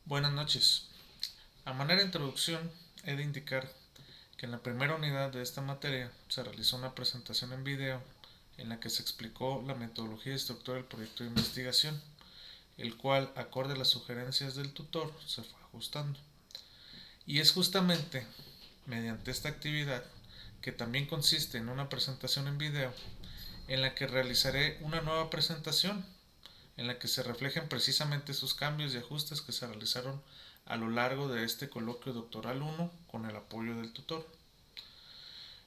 Buenas noches. A manera de introducción, he de indicar que en la primera unidad de esta materia se realizó una presentación en video en la que se explicó la metodología y estructura del proyecto de investigación, el cual, acorde a las sugerencias del tutor, se fue ajustando. Y es justamente mediante esta actividad, que también consiste en una presentación en video, en la que realizaré una nueva presentación en la que se reflejen precisamente esos cambios y ajustes que se realizaron a lo largo de este coloquio doctoral 1 con el apoyo del tutor.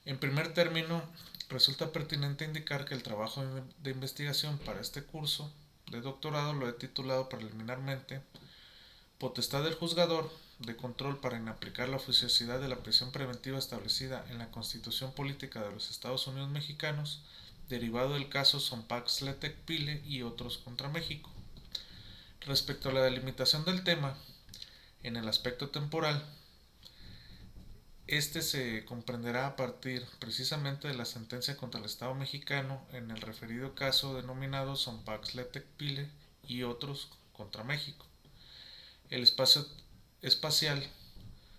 En primer término, resulta pertinente indicar que el trabajo de investigación para este curso de doctorado lo he titulado preliminarmente Potestad del juzgador de control para inaplicar la oficiosidad de la prisión preventiva establecida en la Constitución Política de los Estados Unidos Mexicanos, derivado del caso Sompax-Letec-Pile y otros contra México. Respecto a la delimitación del tema, en el aspecto temporal, este se comprenderá a partir precisamente de la sentencia contra el Estado mexicano en el referido caso denominado Sompax-Letec-Pile y otros contra México. El espacio espacial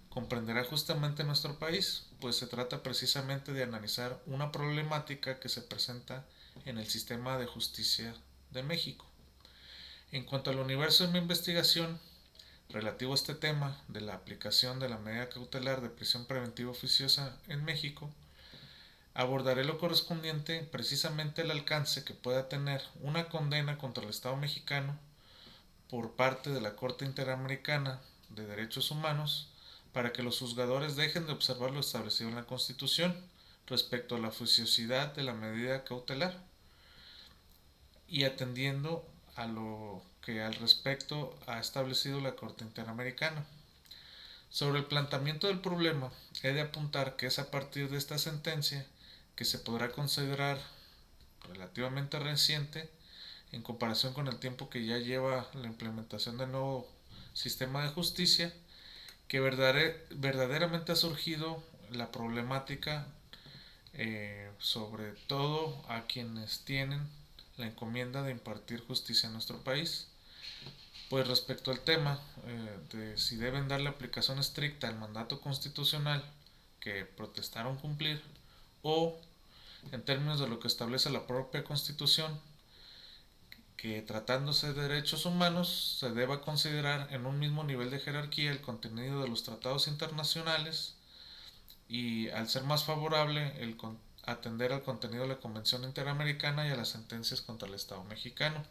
comprenderá justamente nuestro país, pues se trata precisamente de analizar una problemática que se presenta en el sistema de justicia de México. En cuanto al universo de mi investigación relativo a este tema de la aplicación de la medida cautelar de prisión preventiva oficiosa en México, abordaré lo correspondiente precisamente al alcance que pueda tener una condena contra el Estado mexicano por parte de la Corte Interamericana de Derechos Humanos para que los juzgadores dejen de observar lo establecido en la Constitución respecto a la oficiosidad de la medida cautelar y atendiendo a lo que al respecto ha establecido la Corte Interamericana. Sobre el planteamiento del problema, he de apuntar que es a partir de esta sentencia que se podrá considerar relativamente reciente en comparación con el tiempo que ya lleva la implementación del nuevo sistema de justicia, que verdaderamente ha surgido la problemática, sobre todo a quienes tienen la encomienda de impartir justicia en nuestro país. Pues respecto al tema de si deben darle aplicación estricta al mandato constitucional que protestaron cumplir o, en términos de lo que establece la propia Constitución, que tratándose de derechos humanos se deba considerar en un mismo nivel de jerarquía el contenido de los tratados internacionales y, al ser más favorable, atender al contenido de la Convención Interamericana y a las sentencias contra el Estado mexicano.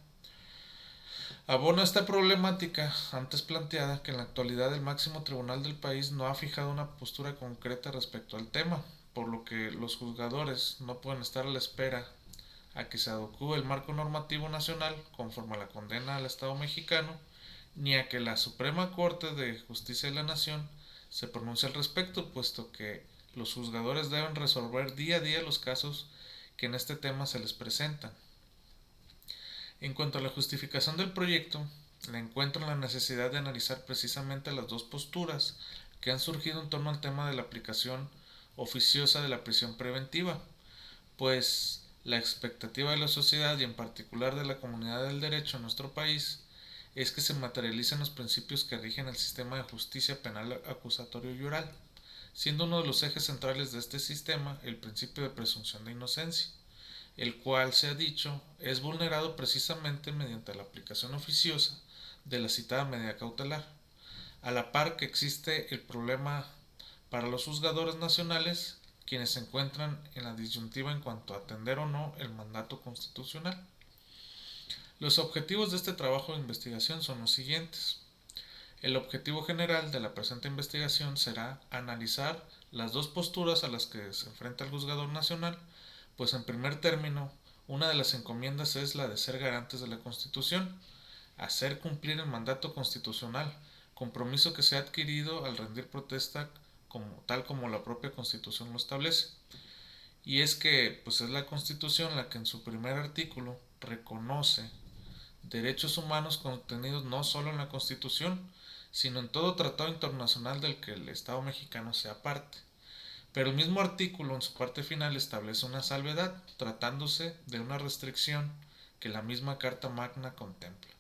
Abona esta problemática antes planteada que en la actualidad el máximo tribunal del país no ha fijado una postura concreta respecto al tema, por lo que los juzgadores no pueden estar a la espera a que se adecue el marco normativo nacional conforme a la condena al Estado mexicano, ni a que la Suprema Corte de Justicia de la Nación se pronuncie al respecto, puesto que los juzgadores deben resolver día a día los casos que en este tema se les presentan. En cuanto a la justificación del proyecto, la encuentro en la necesidad de analizar precisamente las dos posturas que han surgido en torno al tema de la aplicación oficiosa de la prisión preventiva, pues la expectativa de la sociedad y en particular de la comunidad del derecho en nuestro país es que se materialicen los principios que rigen el sistema de justicia penal acusatorio y oral, siendo uno de los ejes centrales de este sistema el principio de presunción de inocencia, el cual, se ha dicho, es vulnerado precisamente mediante la aplicación oficiosa de la citada medida cautelar, a la par que existe el problema para los juzgadores nacionales, quienes se encuentran en la disyuntiva en cuanto a atender o no el mandato constitucional. Los objetivos de este trabajo de investigación son los siguientes. El objetivo general de la presente investigación será analizar las dos posturas a las que se enfrenta el juzgador nacional, pues en primer término, una de las encomiendas es la de ser garantes de la Constitución, hacer cumplir el mandato constitucional, compromiso que se ha adquirido al rendir protesta tal como la propia Constitución lo establece. Y es que pues es la Constitución la que en su primer artículo reconoce derechos humanos contenidos no solo en la Constitución, sino en todo tratado internacional del que el Estado mexicano sea parte. Pero el mismo artículo en su parte final establece una salvedad, tratándose de una restricción que la misma Carta Magna contempla.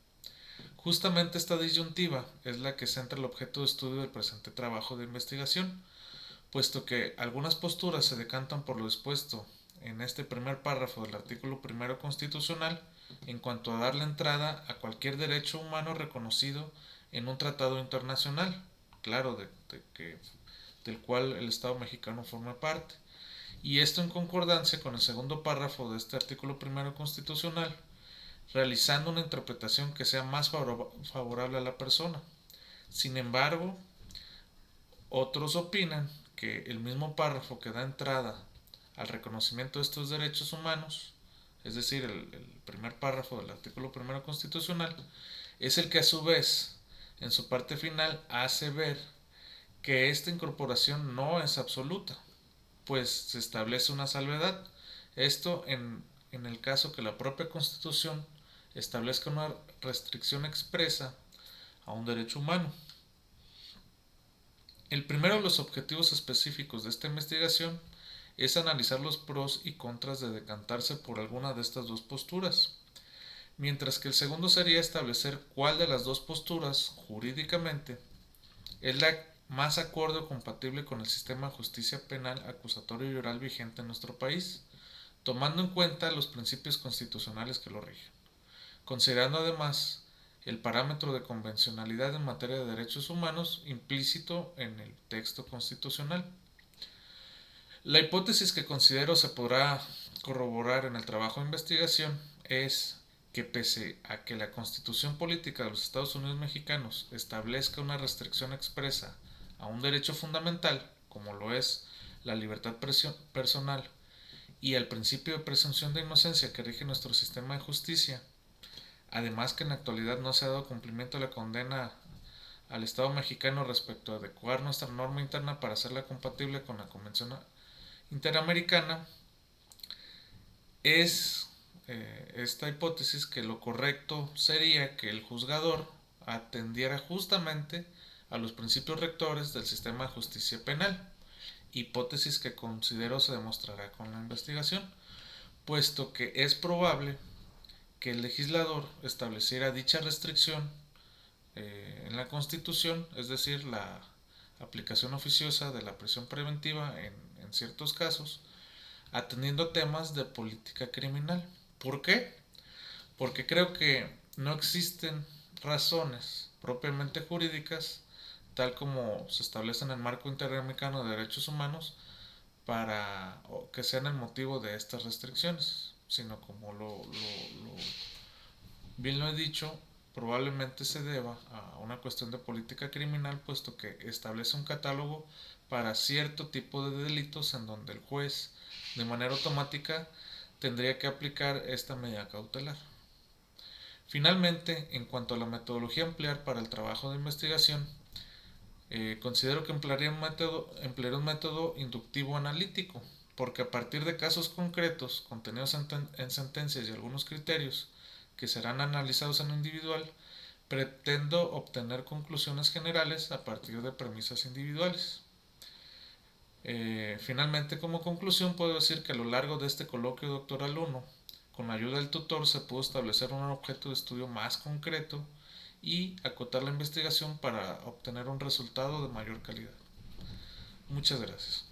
Justamente esta disyuntiva es la que centra el objeto de estudio del presente trabajo de investigación, puesto que algunas posturas se decantan por lo dispuesto en este primer párrafo del artículo primero constitucional en cuanto a darle entrada a cualquier derecho humano reconocido en un tratado internacional, claro, del cual el Estado mexicano forma parte, y esto en concordancia con el segundo párrafo de este artículo primero constitucional, realizando una interpretación que sea más favorable a la persona. Sin embargo, otros opinan que el mismo párrafo que da entrada al reconocimiento de estos derechos humanos, es decir, el primer párrafo del artículo primero constitucional, es el que a su vez, en su parte final, hace ver que esta incorporación no es absoluta, pues se establece una salvedad. Esto en el caso que la propia Constitución establezca una restricción expresa a un derecho humano. El primero de los objetivos específicos de esta investigación es analizar los pros y contras de decantarse por alguna de estas dos posturas, mientras que el segundo sería establecer cuál de las dos posturas, jurídicamente, es la más acorde o compatible con el sistema de justicia penal acusatorio y oral vigente en nuestro país, tomando en cuenta los principios constitucionales que lo rigen, considerando además el parámetro de convencionalidad en materia de derechos humanos implícito en el texto constitucional. La hipótesis que considero se podrá corroborar en el trabajo de investigación es que pese a que la Constitución Política de los Estados Unidos Mexicanos establezca una restricción expresa a un derecho fundamental, como lo es la libertad personal y el principio de presunción de inocencia que rige nuestro sistema de justicia, además que en la actualidad no se ha dado cumplimiento a la condena al Estado mexicano respecto a adecuar nuestra norma interna para hacerla compatible con la Convención Interamericana, es esta hipótesis que lo correcto sería que el juzgador atendiera justamente a los principios rectores del sistema de justicia penal, hipótesis que considero se demostrará con la investigación, puesto que es probable que el legislador estableciera dicha restricción en la Constitución, es decir, la aplicación oficiosa de la prisión preventiva en ciertos casos, atendiendo temas de política criminal. ¿Por qué? Porque creo que no existen razones propiamente jurídicas, tal como se establece en el marco interamericano de derechos humanos, para que sean el motivo de estas restricciones, sino como bien lo he dicho, probablemente se deba a una cuestión de política criminal, puesto que establece un catálogo para cierto tipo de delitos en donde el juez de manera automática tendría que aplicar esta medida cautelar. Finalmente, en cuanto a la metodología a emplear para el trabajo de investigación, considero que emplearía un método inductivo analítico, porque a partir de casos concretos contenidos en sentencias y algunos criterios que serán analizados en lo individual, pretendo obtener conclusiones generales a partir de premisas individuales. Finalmente, como conclusión, puedo decir que a lo largo de este coloquio doctoral 1, con la ayuda del tutor se pudo establecer un objeto de estudio más concreto y acotar la investigación para obtener un resultado de mayor calidad. Muchas gracias.